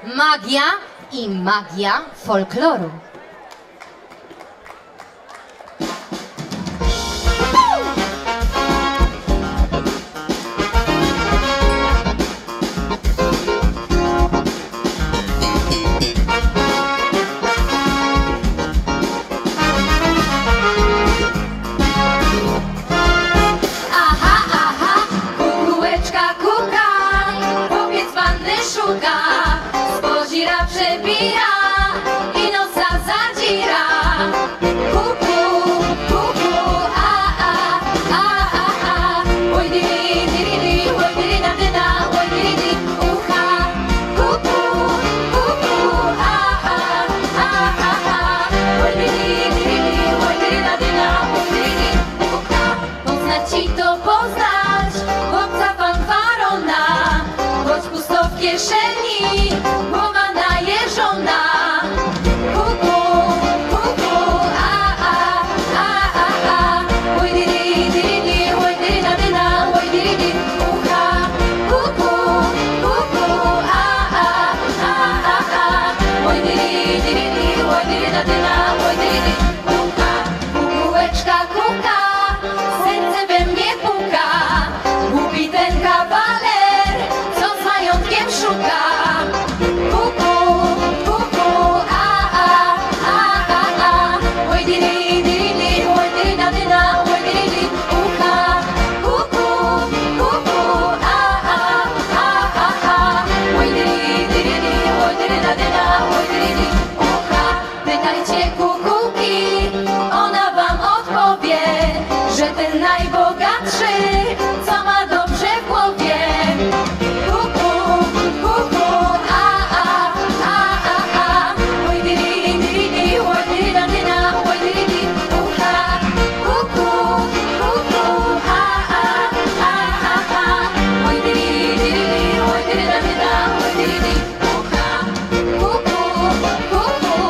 Magia i magia folkloru. Przebija i nosa zadzira. Kuku, kuku, oj diri, diri, diri, oj diri, na dyna, oj diri, diri, ucha. Kuku, kuku, oj diri, diri, diri, oj diri, na dyna, oj diri, diri, ucha. Poznać ci to poznać, chłopca fanfarona, choć pusto w kieszeni, głowa najeżona. Kuku, kuku, oj diri, diri, diri, oj diri, na dyna, oj diri, diri, ucha. Kuku, kuku, oj diri, diri, diri, oj diri, na dyna, oj diri, diri, ucha. Kukułeczka kuka, serce we mnie puka, głupi ten kawaler, co z majątkiem szuka. Kuku, kuku, oj diri, diri, diri, oj diri, na dyna, oj diri, diri, ucha. Kuku, kuku, oj diri, diri, diri, oj diri, na dyna, oj diri, diri, ucha. Pytajcie kukułki, ona wam odpowie, że ten najbogatszy, co ma dobrze w głowie. Kuku, kuku, oj diri, diri, diri, oj diri, na dyna, oj diri, diri, ucha. Kuku, kuku, oj diri, diri, diri, oj diri, na dyna, oj diri, diri, ucha. Kuku, kuku,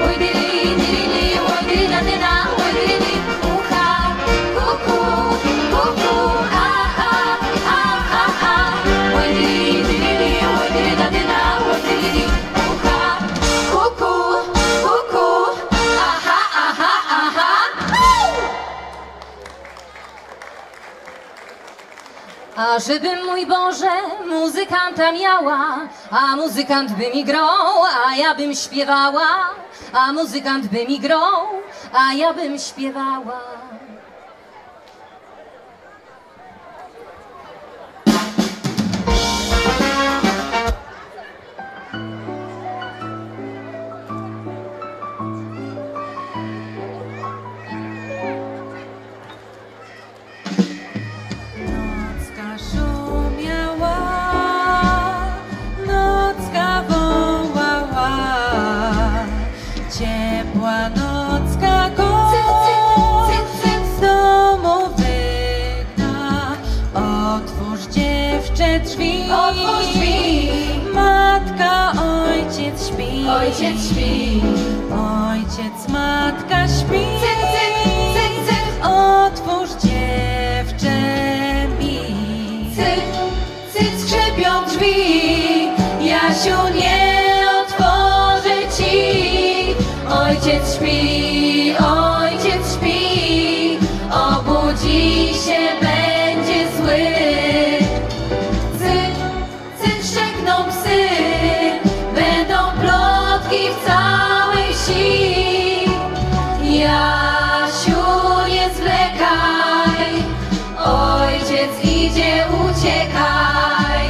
oj diri, diri, diri, oj diri, na dyna, oj diri, diri, ucha. Kuku, kuku, oj diri, diri, diri, oj diri, na dyna, oj diri, diri, ucha. Kuku, kuku, A żebym, mój Boże, muzykanta miała, a muzykant by mi grał, a ja bym śpiewała, a muzykant by mi grał, a ja bym śpiewała. Nocka szumiała, nocka wołała, ciepła nocka go z domu wygna. Otwórz, dziewczę, drzwi, otwórz drzwi. Matka, ojciec śpi, ojciec śpi, ojciec, matka śpi. Otwórz, dziewczę mi. Skrzypią drzwi, Jasiu, nie otworzę ci. Ojciec śpi, ojciec śpi, obudzi się, będzie zły. Szczekną psy, będą plotki w całej wsi. Jasiu, nie zwlekaj, ojciec idzie, uciekaj.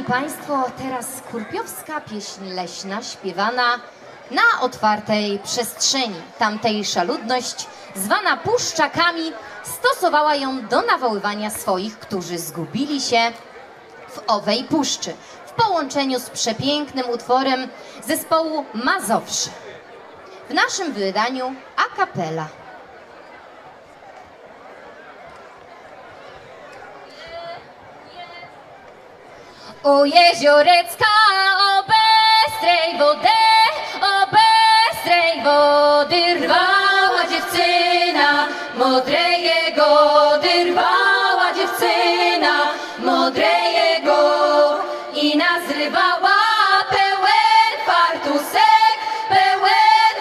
Państwo, teraz kurpiowska pieśń leśna śpiewana na otwartej przestrzeni. Tamtejsza ludność, zwana puszczakami, stosowała ją do nawoływania swoich, którzy zgubili się w owej puszczy, w połączeniu z przepięknym utworem zespołu Mazowszy. W naszym wydaniu a cappella. O jeziorecka, o bystrej wody rwała dziewczyna, modre jegody rwała dziewczyna, modre jego i nazrywała pełen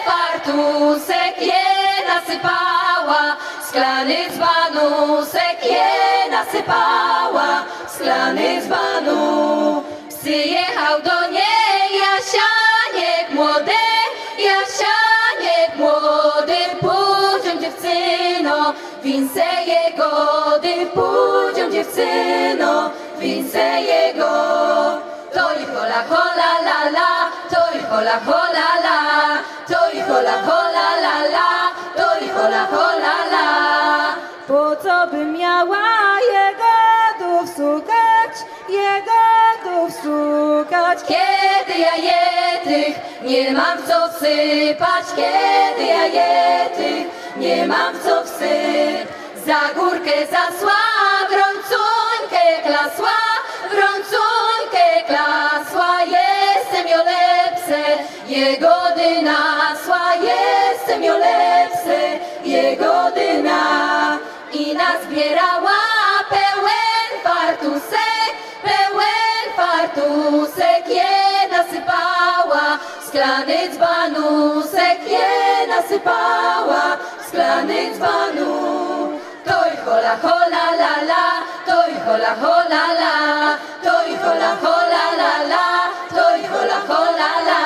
fartusek je nasypała, szklany dzbanusek je nasypała, szklany dzbanu. Przyjechał do niej Jasianiek młody, pójdzią dziewczyno, wince jegody, pójdzią dziewczyno, wince jego. To i hola hola la la, to i hola hola la, to i hola hola la la, to i hola hola la. Po co by miała jegodów szukać, Kiedy ja je tych nie mam w co wsypać, kiedy ja je tych nie mam w co wsyp. Za górkę zasła, wrącunkę klasła, jestem jo lepsze, jegody nasła, jestem jo lepsze, jegodyna. I nazbierała pełen fartusek je nasypała, szklany dzbanusek je nasypała, szklany dzbanu. To i hola hola la la, to i hola hola la, to i hola hola la la, to i hola hola la,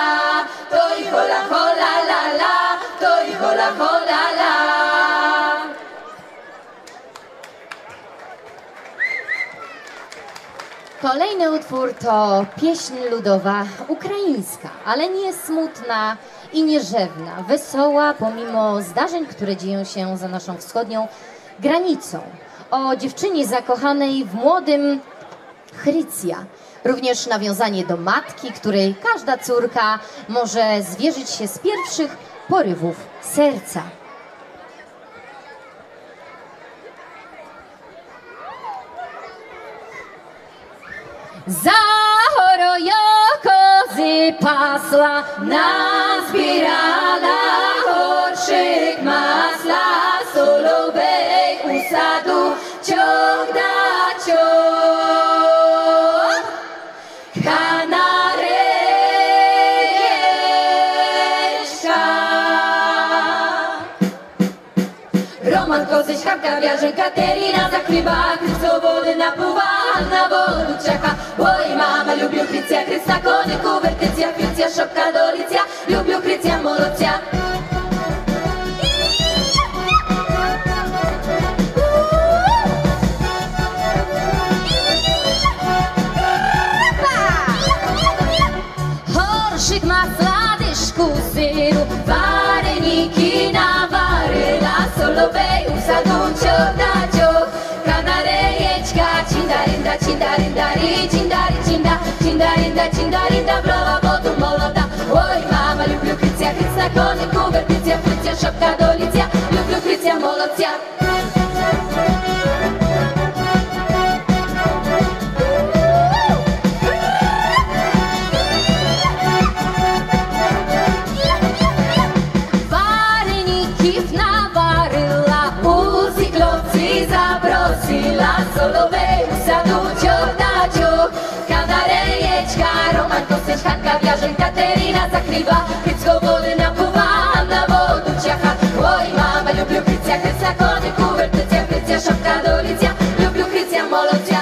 to i hola hola la la, to i hola hola la. Kolejny utwór to pieśń ludowa ukraińska, ale nie smutna i nierzewna, wesoła pomimo zdarzeń, które dzieją się za naszą wschodnią granicą. O dziewczynie zakochanej w młodym Chrycja. Również nawiązanie do matki, której każda córka może zwierzyć się z pierwszych porywów serca. За горою кози пасла, назбирала горшик масла, соловей у саду чох да чох, канареечка. Роман Kozyś, Hanka Wiarzyn, Katerina zakrywa, Kryco wody napływa, na wodu czeka. Oj, mama, lubię Krycja, Kryc na koniku, wertycja, Krycja, szopka do licja, lubię Krycja, molocja. Horszyk masla, dyszku syru, wareniki nawaryla, solowej u sadu ciok da ciok, kanarejeczka, cindarinda, cindarindari, cindarinda, browa wodu moloda. Oj, mama, lubię Krycja, Kryc na koniku, wertycja, Krycja, szopka do licja, lubię Krycja, molocja. Solowej u sadu ciok da ciok, kanarejeczka, Roman Kosyć, Hanka Wiarzyn, Katerina zakrywa, Krycko wody napływa, na wodu ciacha. Oj, mama, lubię Krycja, Kryc na koniku, wertycja, Krycja, szopka do licja, lubię Krycja, molocja.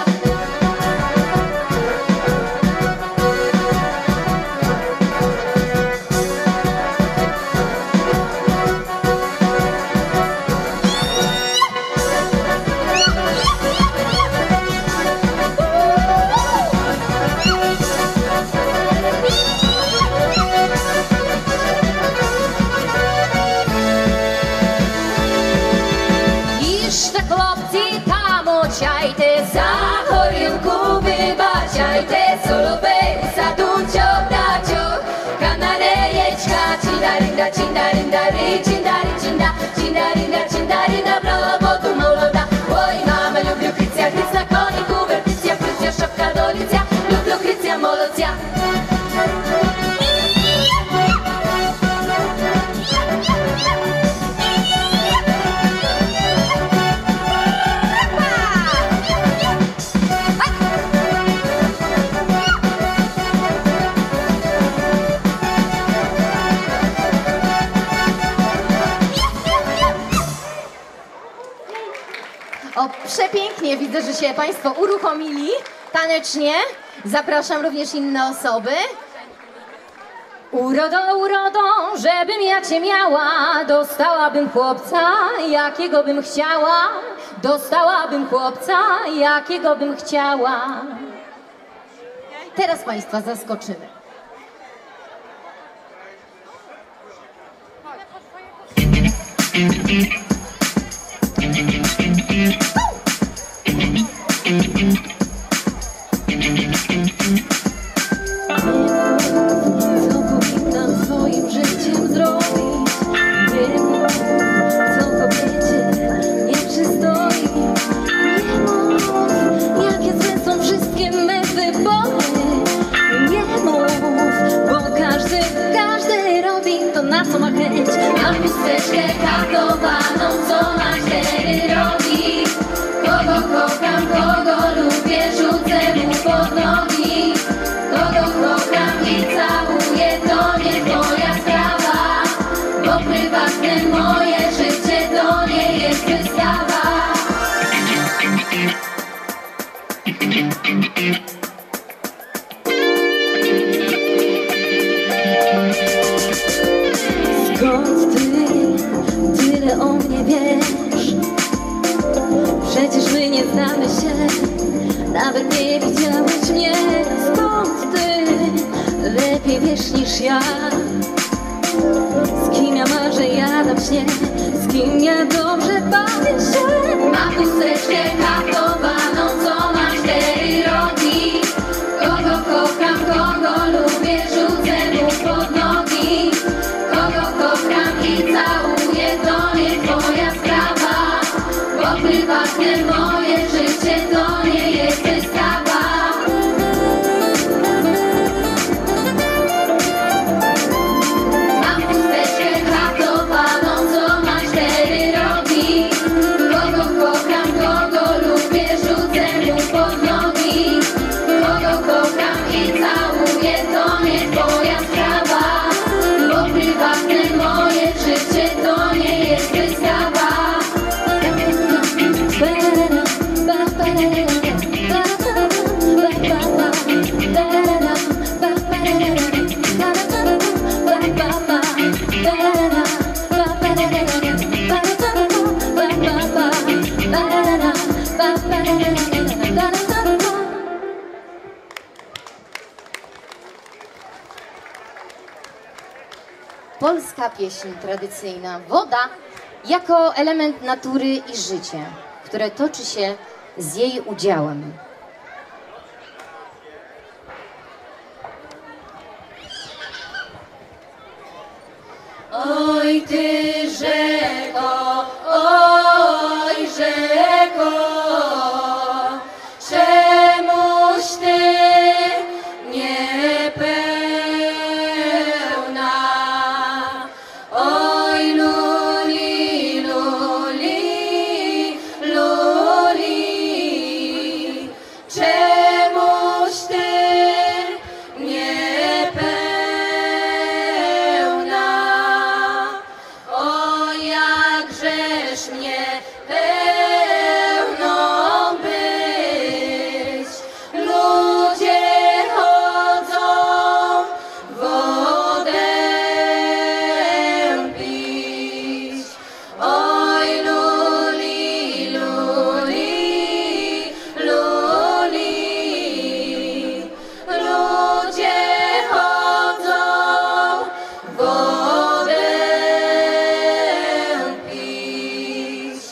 cindari, cindari, cinda, cindarinda, cindarinda, brała, bo tu moloda. Oj, mama, lubię Krycja, Kryc na koniku, Wertycja, Prycja, szopka do licja, lubię Krycja, molocja. O, przepięknie, widzę, że się Państwo uruchomili tanecznie. Zapraszam również inne osoby. Urodo, urodo, żebym ja Cię miała, dostałabym chłopca, jakiego bym chciała. Dostałabym chłopca, jakiego bym chciała. Teraz Państwa zaskoczymy. Co powinnam swoim życiem zrobić? Nie mów, co kobiecie nie przystoi. Nie mów, jakie złe są wszystkie me wybory. Nie mów, bo każdy robi to, na co ma chęć. Mam chusteczkę kartowaną, co ma 4 rogi. Kogo kocham, kogo lubię, rzucę mu pod nogi. Kogo kocham i całuję, to nie twoja sprawa, bo prywatne moje życie to nie jest wystawa. Skąd ty tyle o mnie wiesz? Przecież my nie znamy się, nawet nie widziałeś mnie. Skąd ty lepiej wiesz niż ja? Z kim ja marzę, jadam śnie, z kim ja dobrze bawię się. Mam chusteczkę kartowaną, co ma 4 rogi. Kogo kocham, kogo lubię, rzucę mu pod nogi. Kogo kocham i całuję, to nie twoja sprawa, bo prywatne moje życie to nie jest wystawa. Mam chusteczkę kartowaną, co ma 4 rogi. Kogo kocham, kogo lubię, rzucę mu pod nogi. Kogo kocham i całuję, to nie twoja sprawa, bo prywatne moje życie to nie jest wystawa. Polska pieśń tradycyjna Woda jako element natury i życia, które toczy się z jej udziałem. Oj ty rzeko, oj rzeko, czemuś ty niepełna? Oj luli, luli, luli, czemuś ty niepełna? O jakżeż mnie pełną być, ludzie chodzą wodę pić. Oj luli, luli, luli, ludzie chodzą wodę pić.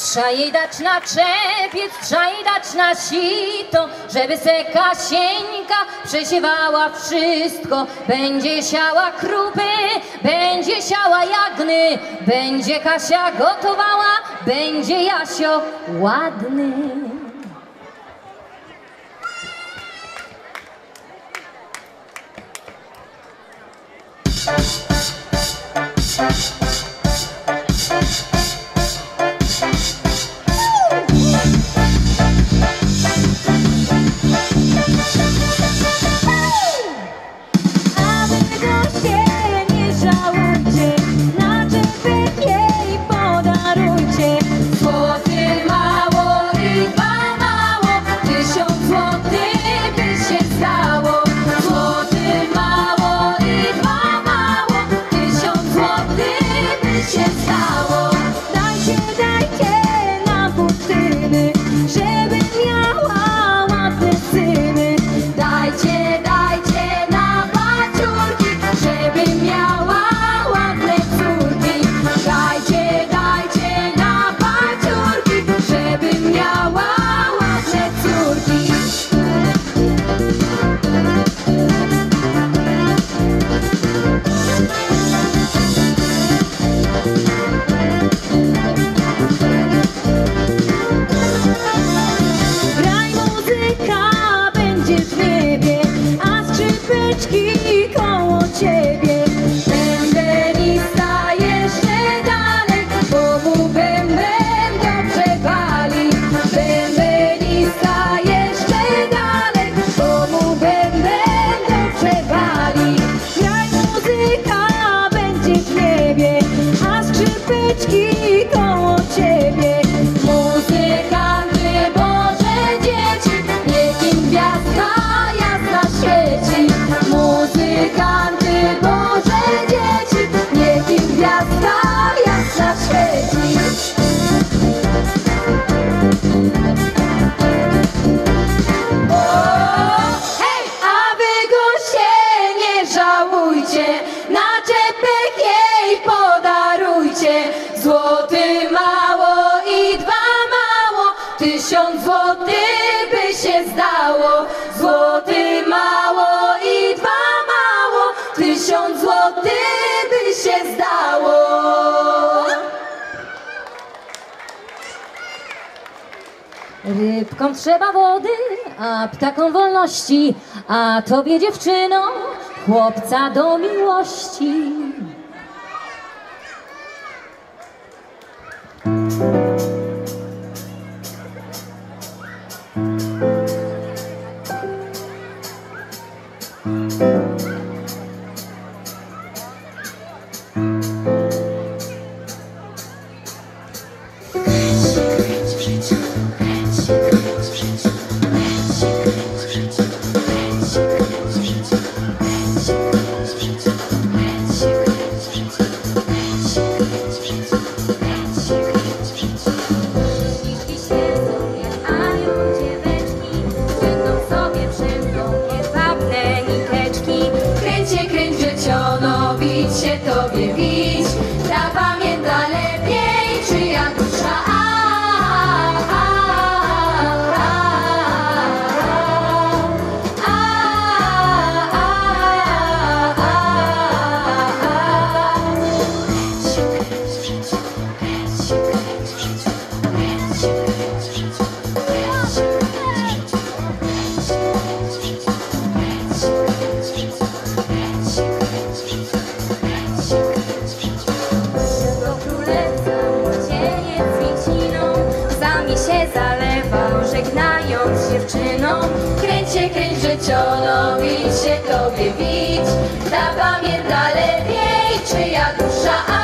Trzeba jej dać na czepiec, trzeba jej dać na sito, żeby se Kasieńka przesiewała wszystko. Będzie siała krupy, będzie siała jagny, będzie Kasia gotowała, będzie Jasio ładny. Złoty mało i dwa mało, 1000 złotych by się zdało. Złoty mało i dwa mało, 1000 złotych by się zdało. Rybkom trzeba wody, a ptakom wolności, a tobie dziewczyno chłopca do miłości. Tobie bić, ta pamięta lepiej, czyja dusza. Kręć życiono, bić się tobie bić, ta pamięta lepiej, czyja dusza.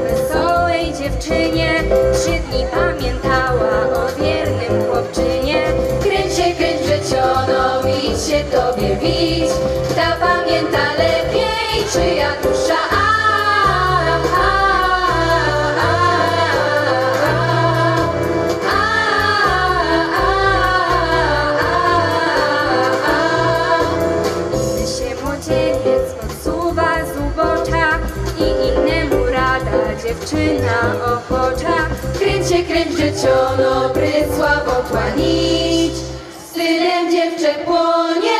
Wesołej dziewczynie się tobie wić. Ta pamięta lepiej, czyja dusza. Gdy się młodzieniec odsuwa z ubocza i innemu rada dziewczyna ochocza. Kręć się, kręć życiono, prysła wotła nić. Stylem dziewczę płonie,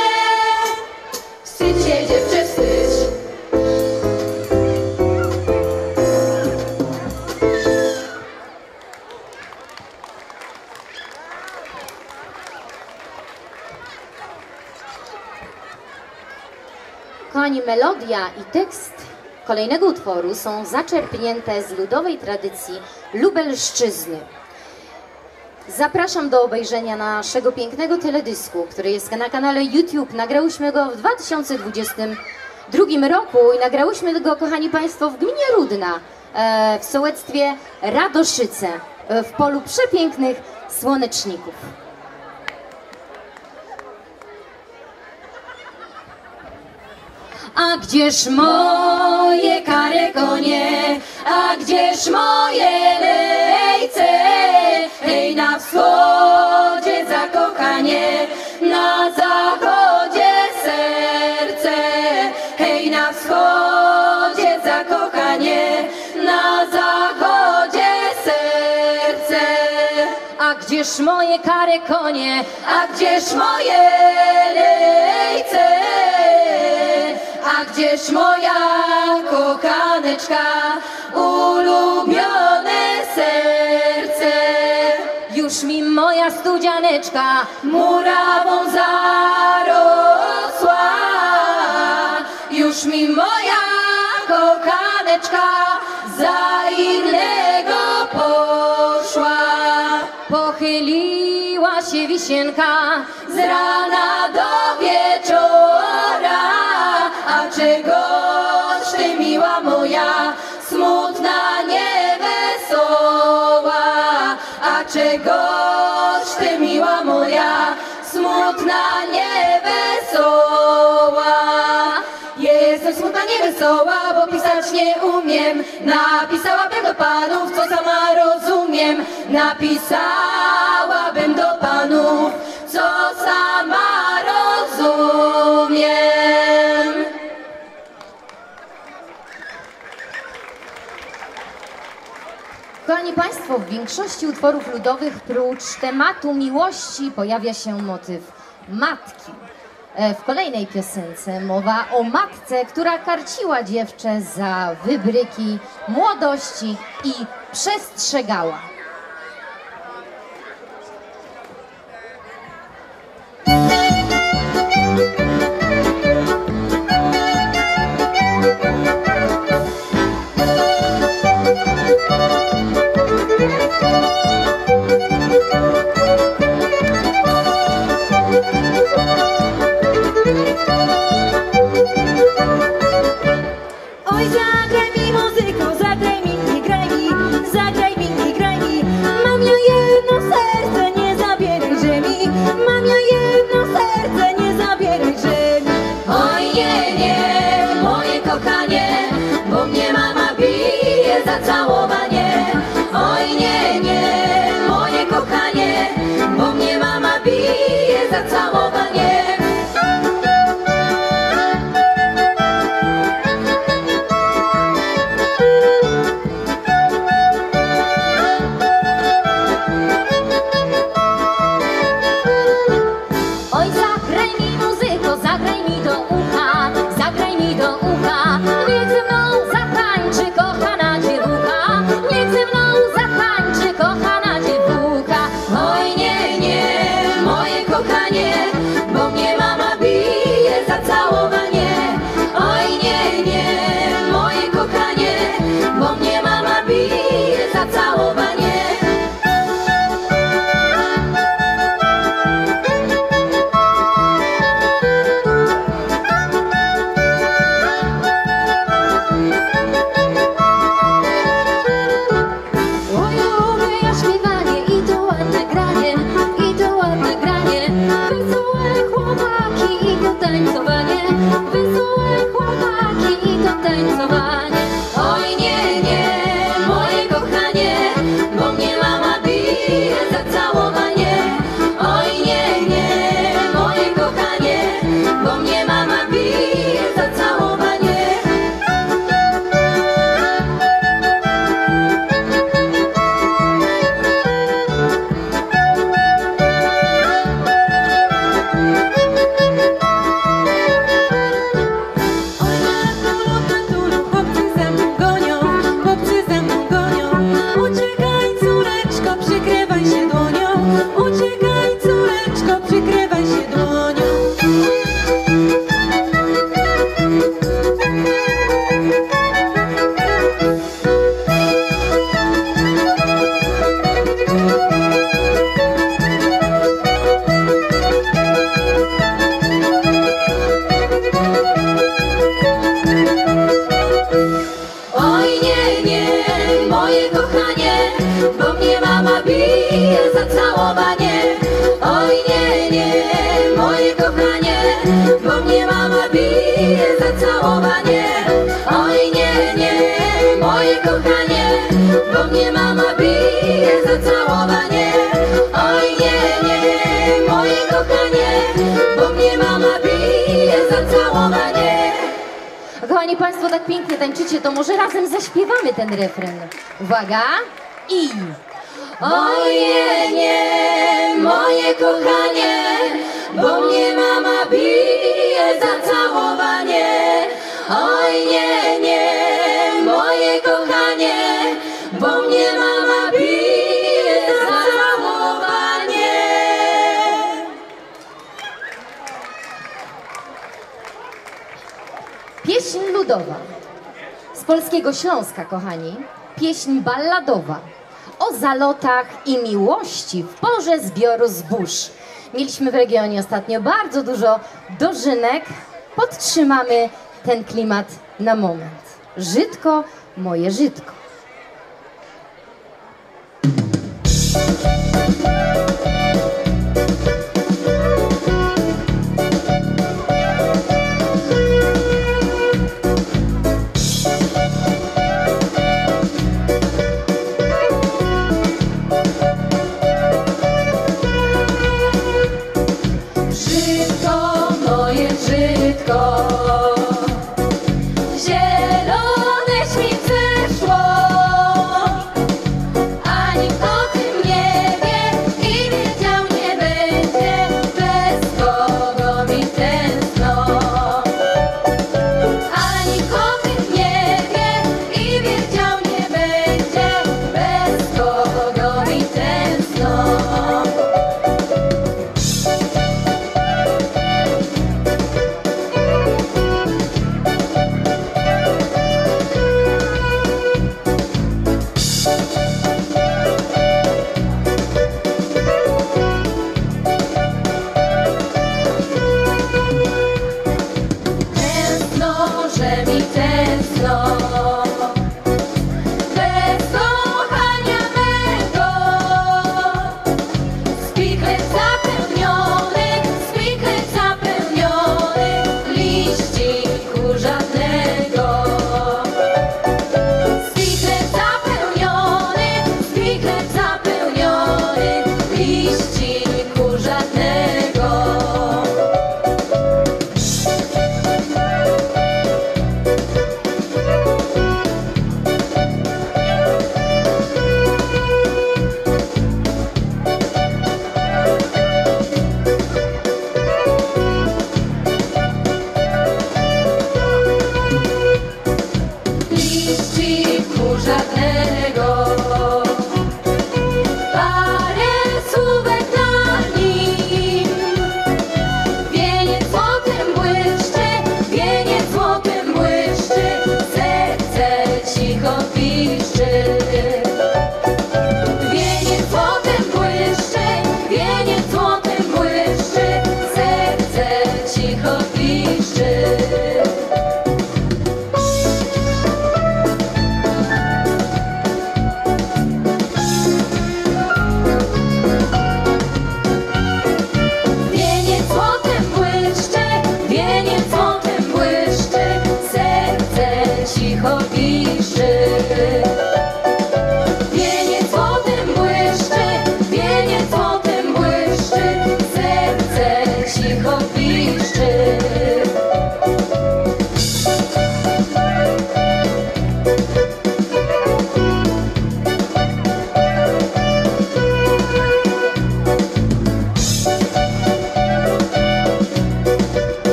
wstydź się dziewczę, wstydź. Kochani, melodia i tekst kolejnego utworu są zaczerpnięte z ludowej tradycji Lubelszczyzny. Zapraszam do obejrzenia naszego pięknego teledysku, który jest na kanale YouTube. Nagrałyśmy go w 2022 roku i nagrałyśmy go, kochani Państwo, w gminie Rudna, w sołectwie Radoszyce, w polu przepięknych słoneczników. A gdzież moje kare konie, a gdzież moje lejce? Hej, na wschodzie zakochanie, na zachodzie serce. Hej, na wschodzie zakochanie, na zachodzie serce. A gdzież moje kare konie, a gdzież moje lejce? A gdzież moja kochaneczka, ulubione serce? Już mi moja studzianeczka murawą zarosła. Już mi moja kochaneczka za innego poszła. Pochyliła się wisienka z rana do wieczora. A czegoż ty, miła moja, smutna, niewesoła? A czegoż ty, miła moja, smutna, niewesoła? Jestem smutna, niewesoła, bo pisać nie umiem. Napisałabym do panów, co sama rozumiem. Napisałabym do panów, co sama rozumiem. Kochani Państwo, w większości utworów ludowych prócz tematu miłości pojawia się motyw matki. W kolejnej piosence mowa o matce, która karciła dziewczę za wybryki młodości i przestrzegała. Oj, zagraj mi muzyko, zagraj mi, nie graj mi, zagraj mi, nie graj mi. mnie mama bije za całowanie. Oj nie, nie, moje kochanie, bo mnie mama bije za całowanie. Kochani Państwo, tak pięknie tańczycie, to może razem zaśpiewamy ten refren. Uwaga i... Oj nie, nie, moje kochanie, bo mnie mama bije za całowanie. Oj nie, nie, moje kochanie, bo mnie mama bije za całowanie. Pieśń ludowa z polskiego Śląska, kochani. Pieśń balladowa o zalotach i miłości w porze zbioru zbóż. Mieliśmy w regionie ostatnio bardzo dużo dożynek. Podtrzymamy ten klimat na moment. Żytko, moje żytko. Zielone świece szło, ani o tym nie wie i wiedział nie będzie, bez kogo mi tęskno. Ani o tym nie wie i wiedział nie będzie, bez kogo mi tęskno.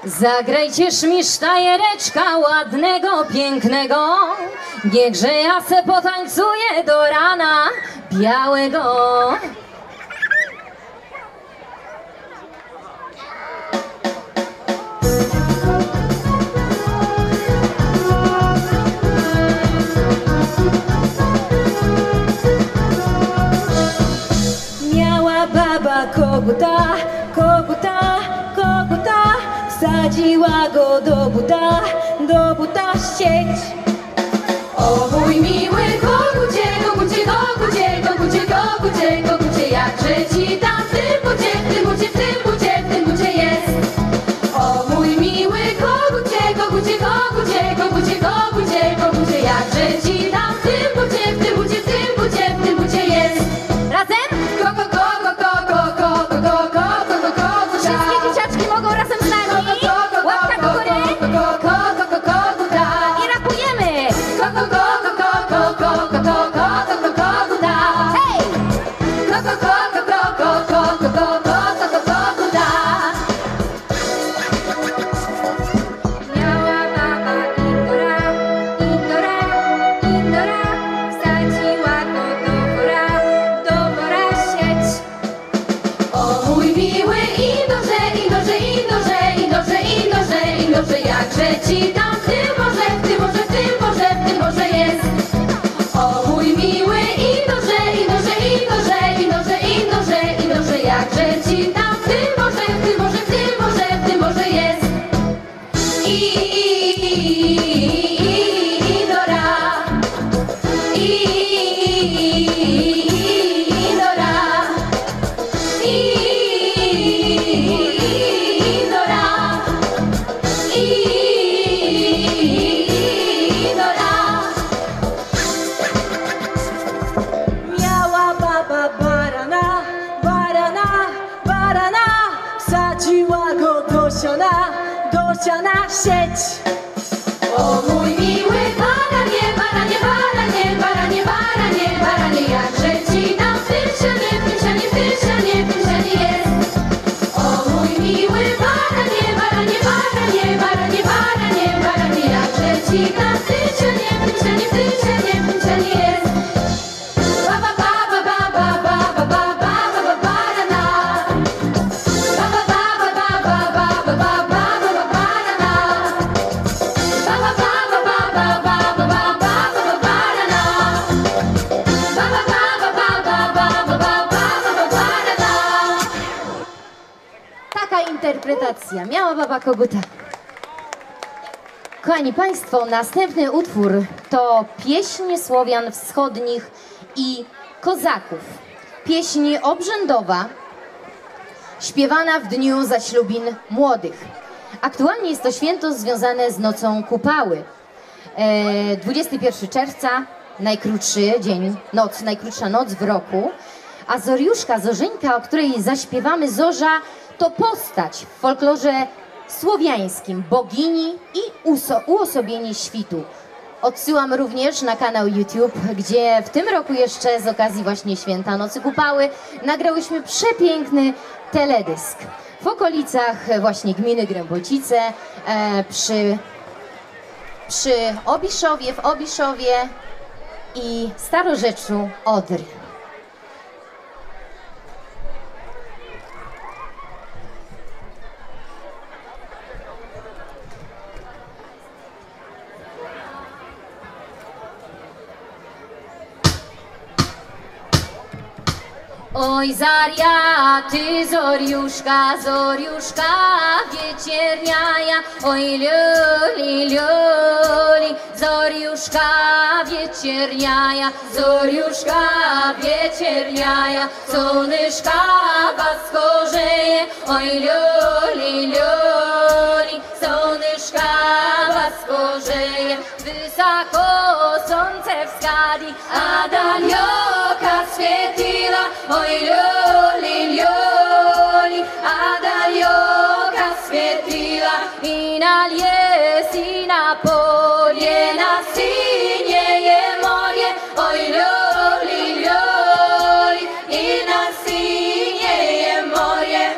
Zagrajcie szmisztajereczka ładnego, pięknego, niechże ja se potańcuję do rana białego. Miała baba koguta, koguta, koguta, wsadziła go do buta ścieć. O mój miły kogucie, kogucie, kogucie, kogucie, kogucie, kogucie, jakże ci tam w tym bucie, w tym bucie, w tym bucie, w tym bucie, koguta. Hej! Koguta. Miała baba Indora, wsadziła go do wora sieć. O mój miły Indorze, jakże ci tam w tym morze jest. O mój miły Indorze, jakże ci tam w tym morze jest. Indora. Miała baba barana, wsadziła go do siana sieć. O mój miły baranie, jakże ci tam w tym sianie jest. O mój miły baranie, jakże ci tam w tym sianie jest. Baba barana. Taka interpretacja. Miała baba koguta. Kochani Państwo, następny utwór to pieśń Słowian Wschodnich i Kozaków. Pieśń obrzędowa, śpiewana w dniu zaślubin młodych. Aktualnie jest to święto związane z nocą Kupały. 21 czerwca, najkrótszy dzień, najkrótsza noc w roku. A Zoriuszka, Zorzeńka, o której zaśpiewamy, Zorza, to postać w folklorze słowiańskim, bogini i uosobienie świtu. Odsyłam również na kanał YouTube, gdzie w tym roku jeszcze z okazji właśnie święta Nocy Kupały nagrałyśmy przepiękny teledysk. W okolicach właśnie gminy Grębocice, przy Obiszowie, w Obiszowie i Starorzeczu Odry. Oj Zaria, ty Zoriuszka, wiecierniaja, oj liuli, Zoriuszka, wiecierniaja, słonyszka was korzeje, oj liuli, słonyszka was korzeje, wysoko słońce wschodzi, a dalioka świeciła, oj liuli, a dalioka świeciła, i na les, i na polie, na sinieje morje, oj liuli, i na sinieje morje.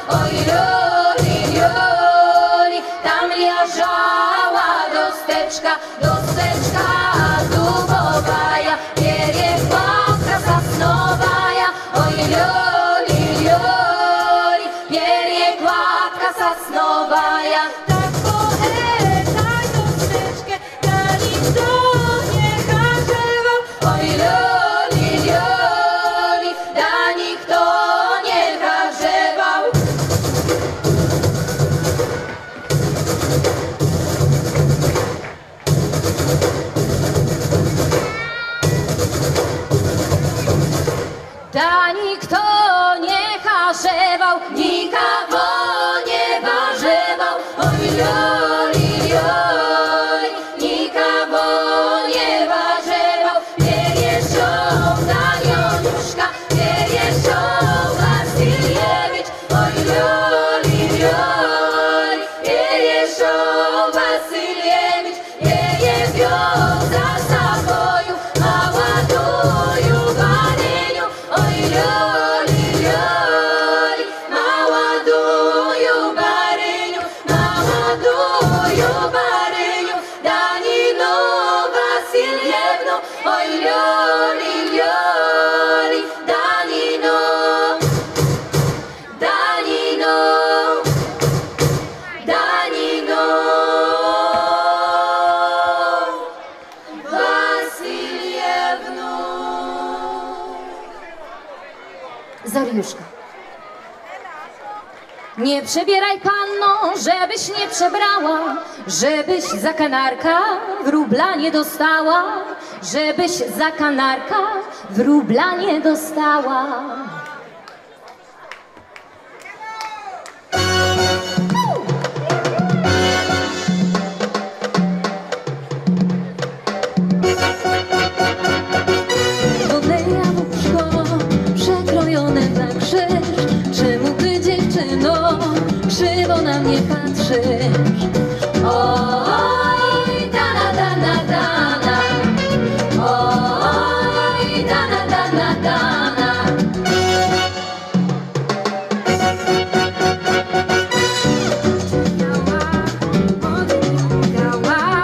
Oj liuli, tam leżała dosteczka dubowaja, pierje chłopka sosnowaja, oj liuli, pierje chłopka sosnowaja. Tak poeta dosteczkę, da nikto nie harzewał, oj liuli, da nikto nie harzewał. Da nikto nie harzewał, nikogo nie warzewał, oj liuli, nikogo Zariuszka. Nie przebieraj panno, żebyś nie przebrała, żebyś za kanarka wróbla nie dostała, żebyś za kanarka wróbla nie dostała. Krzywo na mnie patrzysz. Oj, dana, dana, dana. Oj, dana, dana, dana. Dała,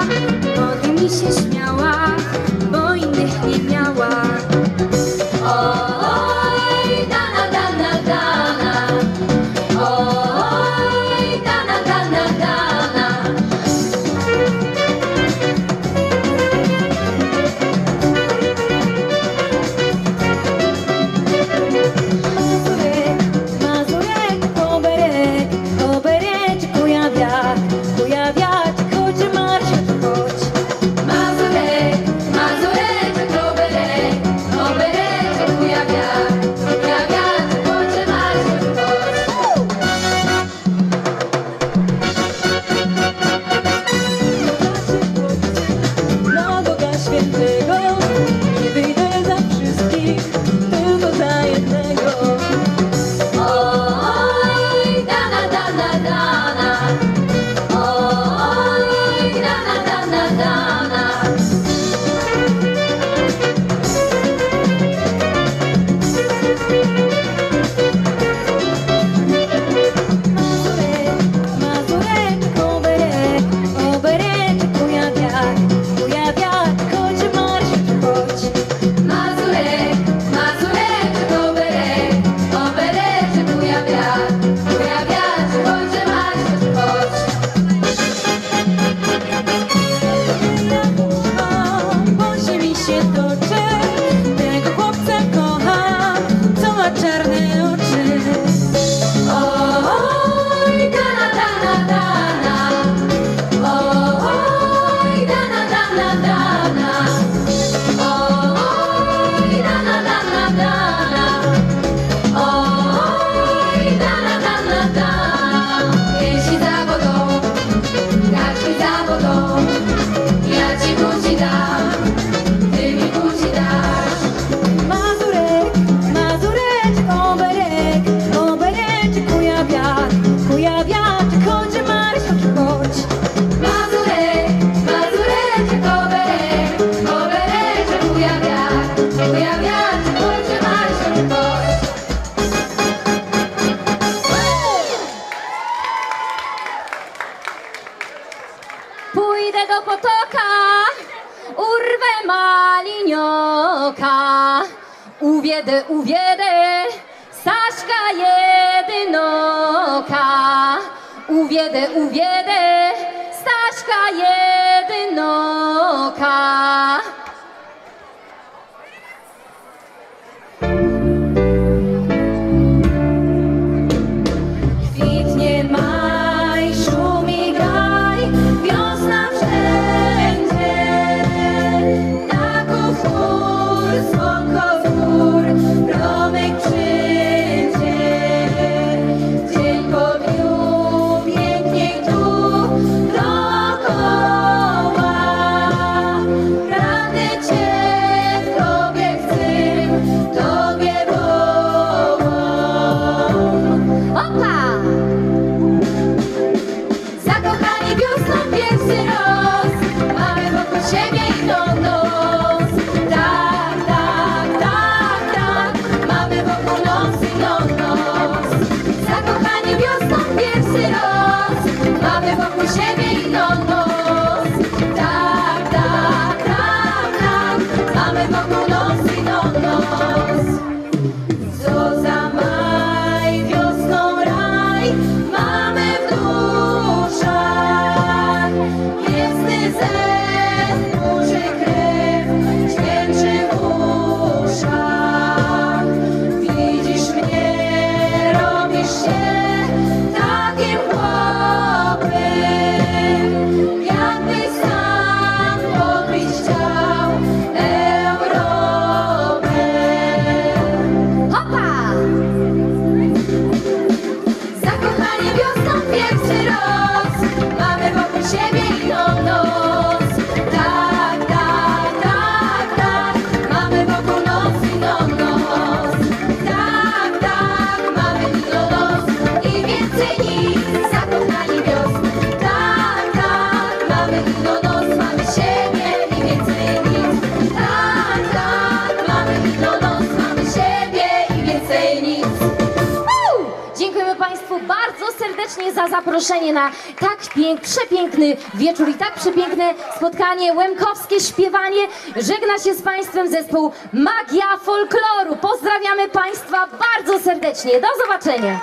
mody mi się śmiała, bo innych nie miała. Oj, dana, dana, dana. Oj, dana, dana, dana. Mazurek, oberek, obereczku ja wiatr, chodź marsz, chodź. Mazurek, Mazurek, oberek, oberek, kuja wiatr, chodź marsz, chodź. Na Boga Świętego nie wyjdę za wszystkich, tylko za jednego. Oj, dana, dana, dana. Oj, dana, dana, dana. Mazurek, oberek, obereczku ja wiatr, chodź marsz, chodź. Mazurek, Mazurek, oberek, oberek, kuja wiatr, chodź marsz, chodź. Bosie mi się toczy, tego chłopca kocham, co ma czarne oczy. Oj, dana, dana, dana. Oj, dana, dana, dana. Oj, dana, dana, dana. Oj, dana, dana, dana. Jeśli za wodą, kaczki za wodą, ja ci buzi dam, ty mi buzi dasz. Mazurek, Mazurek, oberek, obereczku ja wiatr, chodź marsz, chodź. Mazurek, Mazurek, oberek, oberek, kuja wiatr, chodź marsz, chodź. Pójdę do potoka, urwę malinioka, uwiedę, Staśka jedynoka, uwiedę, Staśka jedynoka. Kwitnie maj, szumi gaj, wiosna wszędzie. Ptaków chór, smoków chór, promyk przyjdzie. Dzień po dniu, piękniej tu dookoła. mamy wokół nos i do nos. Co za maj, wiosną raj mamy w duszach. Piękny zen, burzy krew, dźwięczy w uszach. Widzisz mnie, robisz się takim chłopem, jakbyś sam podbić chciał Europę. Hopa! Zakochani wiosną pierwszy roz, mamy wokół siebie inną noc. Tak, tak, tak, tak, mamy wokół noc inną noc. Tak, tak, mamy inną noc i więcej nic. Zakochani wiosną, tak, tak, mamy inną noc, mamy siebie i więcej nic. Tak, tak, mamy inną noc, mamy siebie i więcej nic. Dziękujemy Państwu bardzo serdecznie za zaproszenie na tak przepiękny wieczór i tak przepiękne spotkanie, łemkowskie śpiewanie. Żegna się z Państwem zespół Magia Folkloru. Pozdrawiamy Państwa bardzo serdecznie. Do zobaczenia.